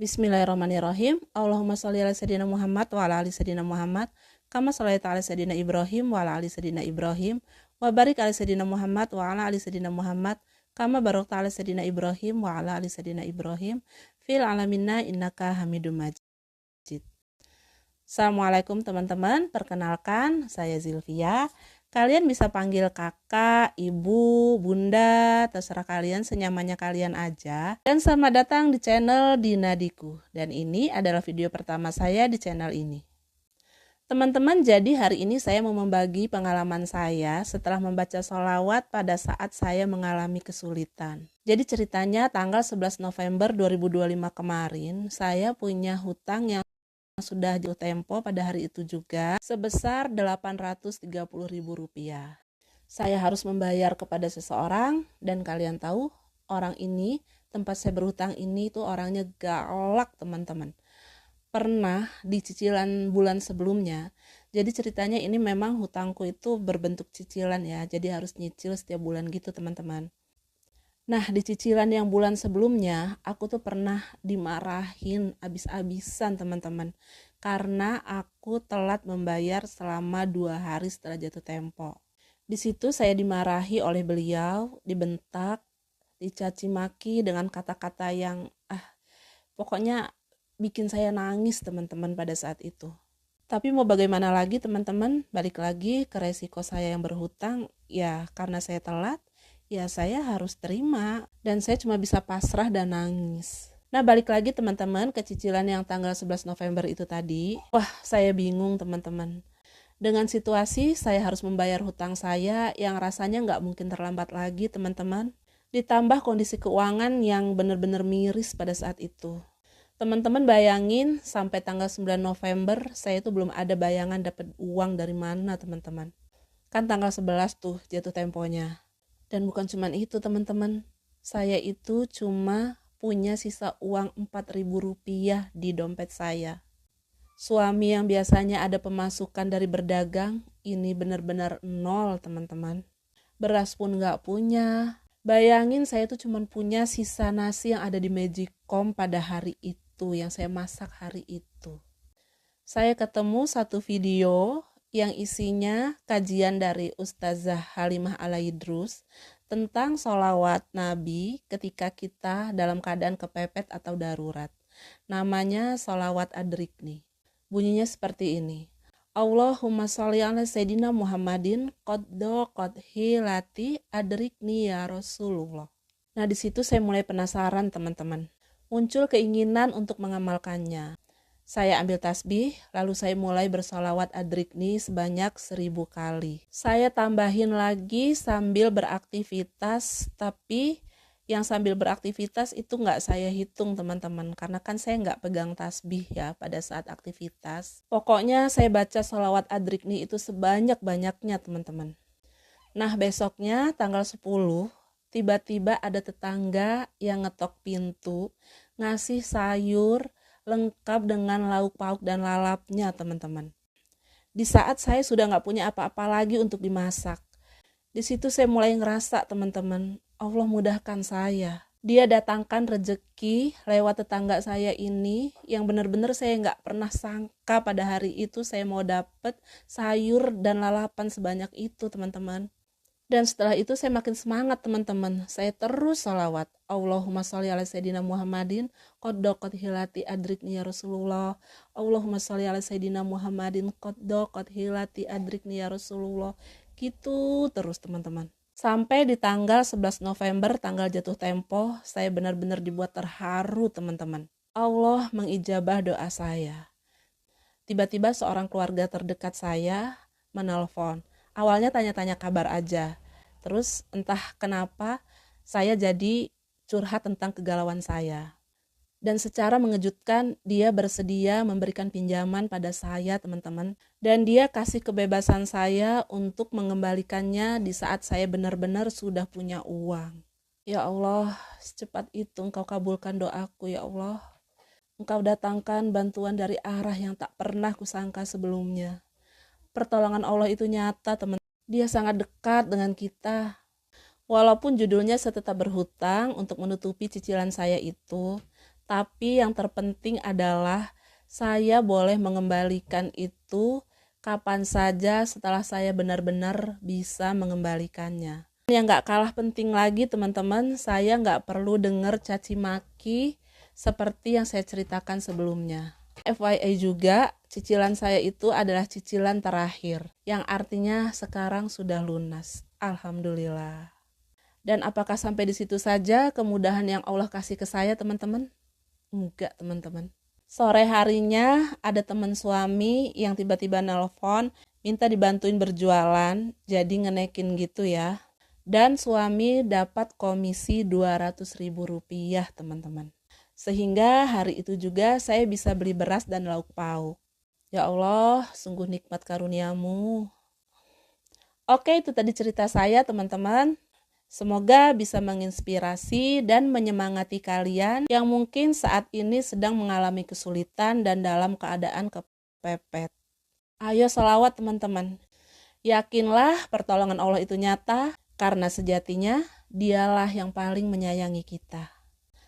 Bismillahirrahmanirrahim. Allahumma sholli ala sayyidina Muhammad wa ala ali sayyidina Muhammad. Kama shallaita ala sayyidina Ibrahim wa ala ali sayyidina Ibrahim. Wa barik ala sayyidina Muhammad wa ala ali sayyidina Muhammad. Kama barakta ala sayyidina Ibrahim wa ala ali sayyidina Ibrahim. Fil alaminna innaka Hamidum Majid. Assalamualaikum teman-teman. Perkenalkan, saya Zilvia. Kalian bisa panggil kakak, ibu, bunda, terserah kalian, senyamannya kalian aja. Dan selamat datang di channel Dinadiku. Dan ini adalah video pertama saya di channel ini. Teman-teman, jadi hari ini saya mau membagi pengalaman saya setelah membaca sholawat pada saat saya mengalami kesulitan. Jadi ceritanya tanggal 11 November 2025 kemarin, saya punya hutang yang sudah jatuh tempo pada hari itu juga sebesar Rp830.000. Saya harus membayar kepada seseorang dan kalian tahu orang ini, tempat saya berhutang ini tuh orangnya galak teman-teman. Pernah di cicilan bulan sebelumnya. Jadi ceritanya ini memang hutangku itu berbentuk cicilan ya. Jadi harus nyicil setiap bulan gitu teman-teman. Nah, di cicilan yang bulan sebelumnya, aku tuh pernah dimarahin abis-abisan teman-teman. Karena aku telat membayar selama 2 hari setelah jatuh tempo. Di situ saya dimarahi oleh beliau, dibentak, dicaci maki dengan kata-kata yang pokoknya bikin saya nangis teman-teman pada saat itu. Tapi mau bagaimana lagi teman-teman, balik lagi ke resiko saya yang berhutang, ya karena saya telat, ya saya harus terima dan saya cuma bisa pasrah dan nangis. Nah balik lagi teman-teman ke cicilan yang tanggal 11 November itu tadi. Wah saya bingung teman-teman. Dengan situasi saya harus membayar hutang saya yang rasanya nggak mungkin terlambat lagi teman-teman. Ditambah kondisi keuangan yang benar-benar miris pada saat itu. Teman-teman bayangin sampai tanggal 9 November saya itu belum ada bayangan dapat uang dari mana teman-teman. Kan tanggal 11 tuh jatuh temponya. Dan bukan cuma itu teman-teman, saya itu cuma punya sisa uang Rp4.000 di dompet saya. Suami yang biasanya ada pemasukan dari berdagang, ini benar-benar nol teman-teman. Beras pun gak punya. Bayangin saya tuh cuma punya sisa nasi yang ada di Magicom pada hari itu, yang saya masak hari itu. Saya ketemu satu video yang isinya kajian dari Ustazah Halimah Alaidrus tentang sholawat Nabi ketika kita dalam keadaan kepepet atau darurat. Namanya sholawat adrikni. Bunyinya seperti ini. Allahumma sholli ala sayyidina Muhammadin qaddo hilati adrikni ya Rasulullah. Nah di situ saya mulai penasaran teman-teman. Muncul keinginan untuk mengamalkannya. Saya ambil tasbih, lalu saya mulai bersolawat adrikni sebanyak 1000 kali. Saya tambahin lagi sambil beraktivitas, tapi yang sambil beraktivitas itu nggak saya hitung teman-teman. Karena kan saya nggak pegang tasbih ya pada saat aktivitas. Pokoknya saya baca solawat adrikni itu sebanyak-banyaknya teman-teman. Nah besoknya tanggal 10, tiba-tiba ada tetangga yang ngetok pintu, ngasih sayur, lengkap dengan lauk pauk dan lalapnya teman-teman. Di saat saya sudah gak punya apa-apa lagi untuk dimasak. Di situ saya mulai ngerasa teman-teman, Allah mudahkan saya. Dia datangkan rezeki lewat tetangga saya ini yang benar-benar saya gak pernah sangka pada hari itu saya mau dapet sayur dan lalapan sebanyak itu teman-teman. Dan setelah itu saya makin semangat teman-teman. Saya terus sholawat. Allahumma sholli ala sayyidina Muhammadin qaddo hilati adrikni ya Rasulullah. Allahumma sholli ala sayyidina Muhammadin qaddo hilati adrikni ya Rasulullah. Gitu terus teman-teman. Sampai di tanggal 11 November, tanggal jatuh tempo, saya benar-benar dibuat terharu teman-teman. Allah mengijabah doa saya. Tiba-tiba seorang keluarga terdekat saya menelpon. Awalnya tanya-tanya kabar aja. Terus entah kenapa saya jadi curhat tentang kegalauan saya. Dan secara mengejutkan dia bersedia memberikan pinjaman pada saya teman-teman. Dan dia kasih kebebasan saya untuk mengembalikannya di saat saya benar-benar sudah punya uang. Ya Allah, secepat itu Engkau kabulkan doaku ya Allah. Engkau datangkan bantuan dari arah yang tak pernah kusangka sebelumnya. Pertolongan Allah itu nyata teman. Dia sangat dekat dengan kita. Walaupun judulnya saya tetap berhutang untuk menutupi cicilan saya itu, Tapi yang terpenting adalah saya boleh mengembalikan itu kapan saja setelah saya benar-benar bisa mengembalikannya. Yang gak kalah penting lagi teman-teman, saya gak perlu dengar caci maki seperti yang saya ceritakan sebelumnya. FYI juga, cicilan saya itu adalah cicilan terakhir, yang artinya sekarang sudah lunas. Alhamdulillah. Dan apakah sampai di situ saja kemudahan yang Allah kasih ke saya, teman-teman? Enggak, teman-teman. Sore harinya ada teman suami yang tiba-tiba nelpon, minta dibantuin berjualan, jadi ngenekin gitu ya. Dan suami dapat komisi Rp200.000, teman-teman. Sehingga hari itu juga saya bisa beli beras dan lauk pauk. Ya Allah, sungguh nikmat karuniamu. Oke, itu tadi cerita saya, teman-teman. Semoga bisa menginspirasi dan menyemangati kalian yang mungkin saat ini sedang mengalami kesulitan dan dalam keadaan kepepet. Ayo selawat, teman-teman. Yakinlah pertolongan Allah itu nyata, karena sejatinya dialah yang paling menyayangi kita.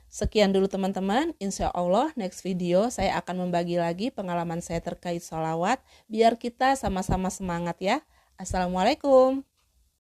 Sekian dulu teman-teman, insya Allah next video saya akan membagi lagi pengalaman saya terkait sholawat, biar kita sama-sama semangat ya. Assalamualaikum.